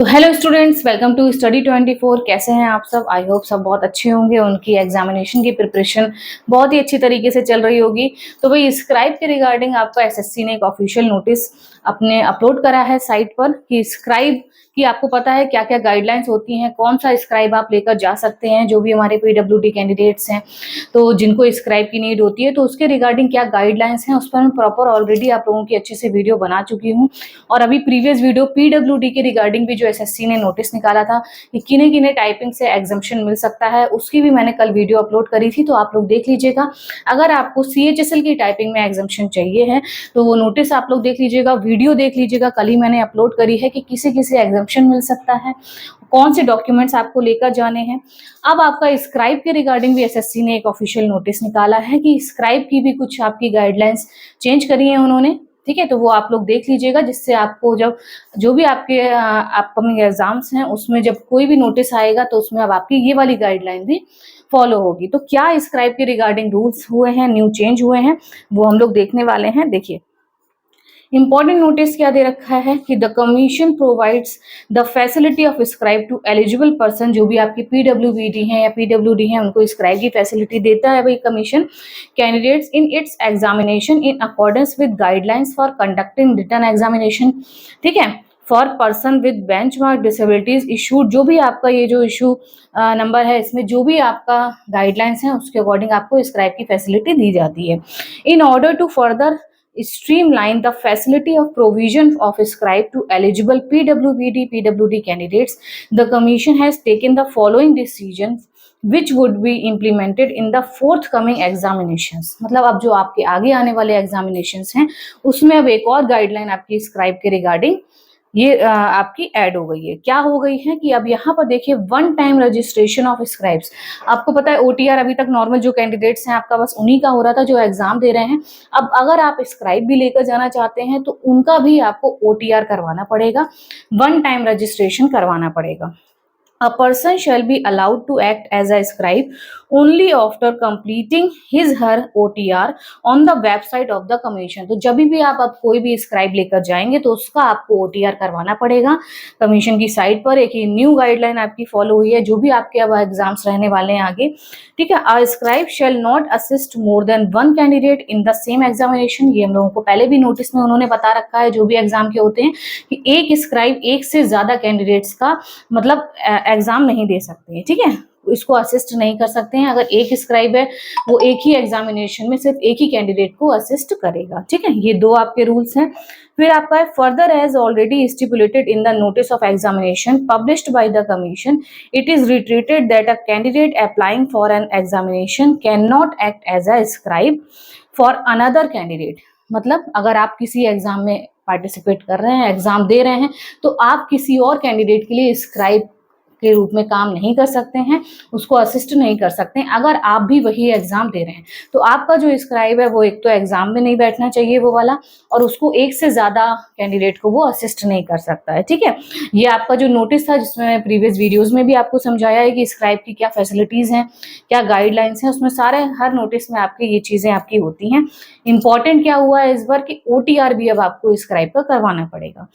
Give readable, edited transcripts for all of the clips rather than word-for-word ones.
तो hello students, welcome to study 24। कैसे हैं आप सब? आई होप सब बहुत अच्छे होंगे। उनकी एग्जामिनेशन की प्रिपरेशन बहुत ही अच्छी तरीके से चल रही होगी। तो भाई स्क्राइब के रिगार्डिंग आपका एसएससी ने एक ऑफिशियल नोटिस अपने अपलोड करा है साइट पर कि स्क्राइब की आपको पता है क्या क्या गाइडलाइंस होती हैं, कौन सा स्क्राइब आप लेकर जा सकते हैं। जो भी हमारे पीडब्ल्यूडी कैंडिडेट्स हैं तो जिनको स्क्राइब की नीड होती है तो उसके रिगार्डिंग क्या गाइडलाइंस हैं उस पर मैं प्रॉपर ऑलरेडी आप लोगों की अच्छे से वीडियो बना चुकी हूँ। और अभी प्रीवियस वीडियो पीडब्ल्यूडी के रिगार्डिंग भी जो एसएससी ने नोटिस निकाला था कि किन्हीं किन्हीं टाइपिंग से एग्जाम्पशन मिल सकता है, उसकी भी मैंने कल वीडियो अपलोड करी थी, तो आप लोग देख लीजिएगा। अगर आपको सीएचएसएल की टाइपिंग में एग्जाम्पशन चाहिए है तो वो नोटिस आप लोग देख लीजिएगा, वीडियो देख लीजिएगा। कल ही मैंने अपलोड करी है कि किसी किसी एग्जाम्पशन मिल सकता है, कौन से डॉक्यूमेंट्स आपको लेकर जाने हैं। अब आपका स्क्राइब के रिगार्डिंग भी एसएससी ने एक ऑफिशियल नोटिस निकाला है कि स्क्राइब की भी कुछ आपकी गाइडलाइंस चेंज करी है उन्होंने। ठीक है, तो वो आप लोग देख लीजिएगा, जिससे आपको जब जो भी आपके अपकमिंग एग्जाम्स हैं उसमें जब कोई भी नोटिस आएगा तो उसमें अब आपकी ये वाली गाइडलाइन भी फॉलो होगी। तो क्या स्क्राइब के रिगार्डिंग रूल्स हुए हैं, न्यू चेंज हुए हैं, वो हम लोग देखने वाले हैं। देखिए, इंपॉर्टेंट नोटिस क्या दे रखा है कि the commission provides the facility of scribe to eligible person. जो भी आपकी पीडब्ल्यूबीडी हैं या पीडब्ल्यूडी हैं उनको स्क्राइब की फैसिलिटी देता है भाई commission, candidates in its examination in accordance with guidelines for conducting written examination. ठीक है, for person with benchmark disabilities issued. जो भी आपका ये जो इशू नंबर है इसमें जो भी आपका गाइडलाइंस है उसके अकॉर्डिंग आपको स्क्राइब की फैसिलिटी दी जाती है। In order to further streamline the facility of provision of scribe to eligible PWD candidates, the Commission has taken the following decisions which would be implemented in the forthcoming examinations। मतलब अब जो आपके आगे आने वाले examinations हैं उसमें अब एक और गाइडलाइन आपकी स्क्राइब के रिगार्डिंग ये आपकी ऐड हो गई है। क्या हो गई है कि अब यहाँ पर देखिए, one time registration of scribes. आपको पता है ओटीआर अभी तक नॉर्मल जो कैंडिडेट्स हैं आपका बस उन्हीं का हो रहा था जो एग्जाम दे रहे हैं। अब अगर आप स्क्राइब भी लेकर जाना चाहते हैं तो उनका भी आपको ओटीआर करवाना पड़ेगा, वन टाइम रजिस्ट्रेशन करवाना पड़ेगा। A person shall be allowed to act as a scribe only after completing his her OTR on the website of the commission। तो जब भी आप अब कोई भी स्क्राइब लेकर जाएंगे तो उसका आपको OTR करवाना पड़ेगा कमीशन की साइट पर। एक न्यू गाइडलाइन आपकी फॉलो हुई है जो भी आपके अब एग्जाम्स रहने वाले हैं आगे। ठीक है, a scribe shall not assist more than one candidate in the same examination। ये हम लोगों को पहले भी नोटिस में उन्होंने बता रखा है जो भी एग्जाम के होते हैं कि एक स्क्राइब एक से ज्यादा कैंडिडेट्स का मतलब एग्जाम नहीं दे सकते हैं। ठीक है, इसको असिस्ट नहीं कर सकते हैं। अगर एक स्क्राइब है वो एक ही एग्जामिनेशन में सिर्फ एक ही कैंडिडेट को असिस्ट करेगा। ठीक है, ये दो आपके रूल्स हैं। फिर आपका है further as already stipulated in the notice of examination published by the commission, it is reiterated that a candidate applying for an examination can not act as a scribe for another candidate. मतलब अगर आप किसी exam में participate कर रहे हैं, exam दे रहे हैं, तो आप किसी और कैंडिडेट के लिए स्क्राइब के रूप में काम नहीं कर सकते हैं, उसको असिस्ट नहीं कर सकते हैं। अगर आप भी वही एग्जाम दे रहे हैं तो आपका जो स्क्राइब है वो एक तो एग्जाम में नहीं बैठना चाहिए वो वाला, और उसको एक से ज्यादा कैंडिडेट को वो असिस्ट नहीं कर सकता है। ठीक है, ये आपका जो नोटिस था जिसमें प्रीवियस वीडियोज में भी आपको समझाया है कि स्क्राइब की क्या फैसिलिटीज हैं, क्या गाइडलाइंस हैं, उसमें सारे हर नोटिस में आपकी ये चीजें आपकी होती हैं। इंपॉर्टेंट क्या हुआ है इस बार कि ओटीआर भी अब आपको स्क्राइब का करवाना पड़ेगा।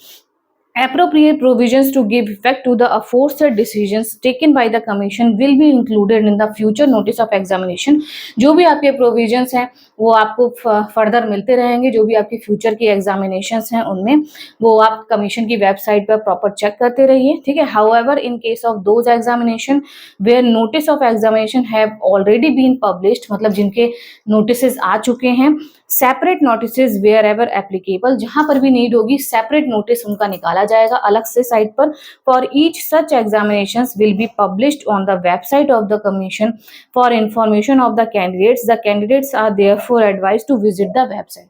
Appropriate provisions to give effect to the aforesaid decisions taken by the commission will be included in the future notice of examination। जो भी आपके प्रोविजंस हैं वो आपको फर्दर मिलते रहेंगे, जो भी आपकी फ्यूचर की एग्जामिनेशंस हैं उनमें वो आप कमीशन की वेबसाइट पर प्रॉपर चेक करते रहिए। ठीक है, however in case of those examination where notice of examination have already been published, मतलब जिनके नोटिस आ चुके हैं, separate notice wherever applicable, जहां पर भी नीड होगी सेपरेट नोटिस उनका निकाला जाएगा अलग से साइट पर। For each such examinations will be published on the website of the commission for information of the candidates. The candidates are therefore advised to visit the website.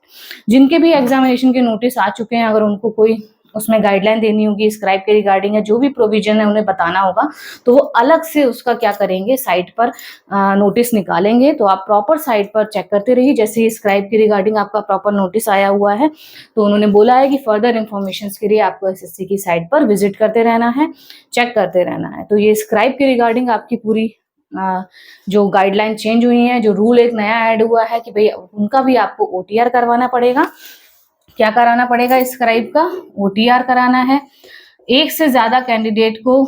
जिनके भी examination के notice आ चुके हैं, अगर उनको कोई उसमें गाइडलाइन देनी होगी स्क्राइब के रिगार्डिंग है, जो भी प्रोविजन है उन्हें बताना होगा, तो वो अलग से उसका क्या करेंगे, साइट पर नोटिस निकालेंगे। तो आप प्रॉपर साइट पर चेक करते रहिए। जैसे ही स्क्राइब के रिगार्डिंग आपका प्रॉपर नोटिस आया हुआ है तो उन्होंने बोला है कि फर्दर इन्फॉर्मेशन के लिए आपको एसएससी की साइट पर विजिट करते रहना है, चेक करते रहना है। तो ये स्क्राइब के रिगार्डिंग आपकी पूरी जो गाइडलाइन चेंज हुई है, जो रूल एक नया ऐड हुआ है कि भाई उनका भी आपको ओटीआर करवाना पड़ेगा। क्या कराना पड़ेगा? स्क्राइब का ओटीआर कराना है। एक से ज्यादा कैंडिडेट को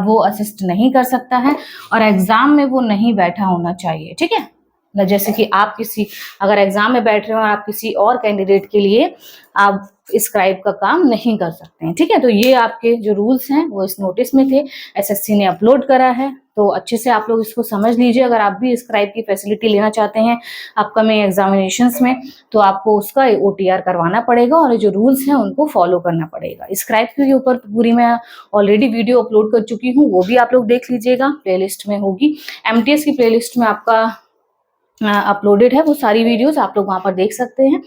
वो असिस्ट नहीं कर सकता है और एग्जाम में वो नहीं बैठा होना चाहिए, ठीक है ना। जैसे कि आप किसी अगर एग्जाम में बैठ रहे हो और आप किसी और कैंडिडेट के लिए आप स्क्राइब का काम नहीं कर सकते हैं, ठीक है। तो ये आपके जो रूल्स हैं वो इस नोटिस में थे, एसएससी ने अपलोड करा है, तो अच्छे से आप लोग इसको समझ लीजिए। अगर आप भी स्क्राइब की फैसिलिटी लेना चाहते हैं अपकमिंग एग्जामिनेशंस में, तो आपको उसका ओटीआर करवाना पड़ेगा और जो रूल्स हैं उनको फॉलो करना पड़ेगा। स्क्राइब के ऊपर पूरी मैं ऑलरेडी वीडियो अपलोड कर चुकी हूँ, वो भी आप लोग देख लीजिएगा, प्लेलिस्ट में होगी। एमटीएस की प्लेलिस्ट में आपका अपलोडेड है, वो सारी वीडियोस आप लोग वहां पर देख सकते हैं।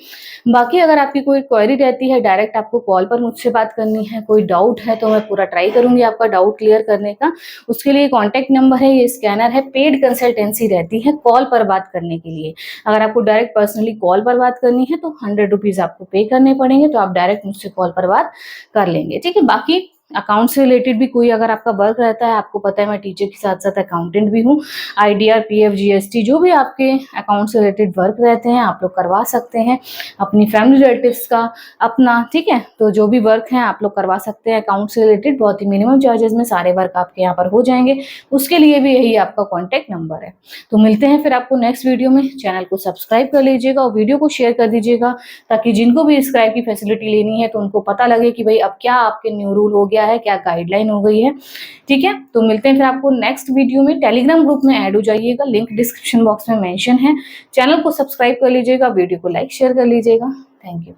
बाकी अगर आपकी कोई क्वेरी रहती है, डायरेक्ट आपको कॉल पर मुझसे बात करनी है, कोई डाउट है, तो मैं पूरा ट्राई करूंगी आपका डाउट क्लियर करने का। उसके लिए कॉन्टैक्ट नंबर है, ये स्कैनर है, पेड कंसल्टेंसी रहती है कॉल पर बात करने के लिए। अगर आपको डायरेक्ट पर्सनली कॉल पर बात करनी है तो 100 रुपीज आपको पे करने पड़ेंगे, तो आप डायरेक्ट मुझसे कॉल पर बात कर लेंगे, ठीक है। बाकी अकाउंट से रिलेटेड भी कोई अगर आपका वर्क रहता है, आपको पता है मैं टीचर के साथ साथ अकाउंटेंट भी हूँ, आईडीआर, पीएफ, जीएसटी, जो भी आपके अकाउंट से रिलेटेड वर्क रहते हैं आप लोग करवा सकते हैं, अपनी फैमिली रिलेटिव्स का, अपना, ठीक है। तो जो भी वर्क है आप लोग करवा सकते हैं अकाउंट से रिलेटेड, बहुत ही मिनिमम चार्जेस में सारे वर्क आपके यहाँ पर हो जाएंगे। उसके लिए भी यही आपका कॉन्टैक्ट नंबर है। तो मिलते हैं फिर आपको नेक्स्ट वीडियो में। चैनल को सब्सक्राइब कर लीजिएगा और वीडियो को शेयर कर दीजिएगा, ताकि जिनको भी स्क्राइब की फैसिलिटी लेनी है तो उनको पता लगे कि भाई अब क्या आपके न्यू रूल हो गया है, क्या गाइडलाइन हो गई है, ठीक है। तो मिलते हैं फिर आपको नेक्स्ट वीडियो में। टेलीग्राम ग्रुप में ऐड हो जाइएगा, लिंक डिस्क्रिप्शन बॉक्स में मेंशन है। चैनल को सब्सक्राइब कर लीजिएगा, वीडियो को लाइक शेयर कर लीजिएगा। Thank you.